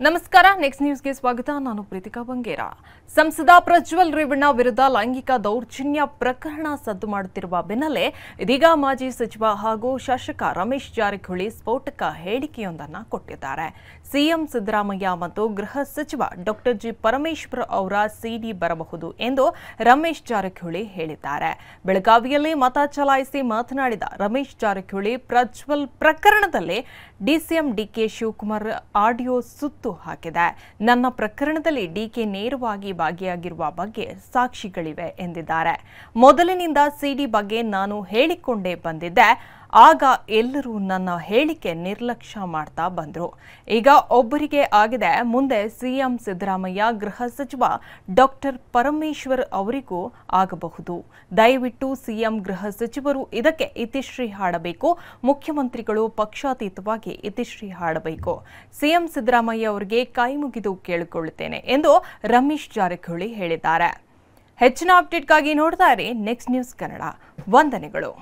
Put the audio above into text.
ನಮಸ್ಕಾರ ನೆಕ್ಸ್ಟ್ ನ್ಯೂಸ್ಗೆ ಸ್ವಾಗತ ನಾನು ಪ್ರೀತಿಕಾ ಬಂಗೇರ ಸಂಸದ ಪ್ರಜ್ವಲ್ ರೇವಣ್ಣ ವಿರುದ್ಧ ಲೈಂಗಿಕ ದೌರ್ಜನ್ಯ ಪ್ರಕರಣ ಸದ್ದು ಮಾಡುತ್ತಿರುವ ಬೆನ್ನಲ್ಲೇ ಇದೀಗ ಮಾಜಿ ಸಚಿವ ಹಾಗೂ ಶಾಸಕ ರಮೇಶ್ ಜಾರಕಿಹೊಳಿ ಸ್ಫೋಟಕ ಹೇಳಿಕೆಯೊಂದನ್ನು ಕೊಟ್ಟಿದ್ದಾರೆ ಸಿಎಂ ಸಿದ್ದರಾಮಯ್ಯ ಮತ್ತು ಗೃಹ ಸಚಿವ ಡಾಕ್ಟರ್ ಜಿ ಪರಮೇಶ್ವರ್ ಅವರ ಸಿಡಿ ಬರಬಹುದು ಎಂದು ರಮೇಶ್ ಜಾರಕಿಹೊಳಿ ಹೇಳಿದ್ದಾರೆ ಬೆಳಗಾವಿಯಲ್ಲಿ ಮತ ಚಲಾಯಿಸಿ ಮಾತನಾಡಿದ ರಮೇಶ್ ಜಾರಕಿಹೊಳಿ ಪ್ರಜ್ವಲ್ ಪ್ರಕರಣದಲ್ಲಿ ಡಿಸಿಎಂ ಡಿಕೆ ಶಿವಕುಮಾರ್ ಆಡಿಯೋ ಸುತ್ತು ಹಾಕಿದೆ ನನ್ನ ಪ್ರಕರಣದಲ್ಲಿ ಡಿಕೆ ನೇರವಾಗಿ ಭಾಗಿಯಾಗಿರುವ ಬಗ್ಗೆ ಸಾಕ್ಷಿಗಳಿವೆ ಎಂದಿದ್ದಾರೆ ಮೊದಲಿನಿಂದ ಸಿಡಿ ಬಗ್ಗೆ ನಾನು ಹೇಳಿಕೊಂಡೇ ಬಂದಿದ್ದೆ ಆಗ ಎಲ್ಲರೂ ನನ್ನ ಹೇಳಿಕೆ ನಿರ್ಲಕ್ಷ್ಯ ಮಾಡ್ತಾ ಬಂದ್ರು ಈಗ ಒಬ್ಬರಿಗೆ ಆಗಿದೆ ಮುಂದೆ ಸಿಎಂ ಸಿದ್ದರಾಮಯ್ಯ ಗೃಹ ಸಚಿವ ಡಾಕ್ಟರ್ ಪರಮೇಶ್ವರ್ ಅವರಿಗೂ ಆಗಬಹುದು ದಯವಿಟ್ಟು ಸಿಎಂ ಗೃಹ ಸಚಿವರು ಇದಕ್ಕೆ ಇತಿಶ್ರೀ ಹಾಡಬೇಕು ಮುಖ್ಯಮಂತ್ರಿಗಳು ಪಕ್ಷಾತೀತವಾಗಿ ಇತಿಶ್ರೀ ಹಾಡಬೇಕು ಸಿಎಂ ಸಿದ್ದರಾಮಯ್ಯ ಅವರಿಗೆ ಕೈಮುಗಿದು ಕೇಳಿಕೊಳ್ಳುತ್ತೇನೆ ಎಂದು ರಮೇಶ್ ಜಾರಕಿಹೊಳಿ ಹೇಳಿದ್ದಾರೆ ಹೆಚ್ಚಿನ ಅಪ್ಡೇಟ್ಗಾಗಿ ನೋಡ್ತಾ ಇರಿ ನೆಕ್ಸ್ಟ್ ನ್ಯೂಸ್ ಕನ್ನಡ ವಂದನೆಗಳು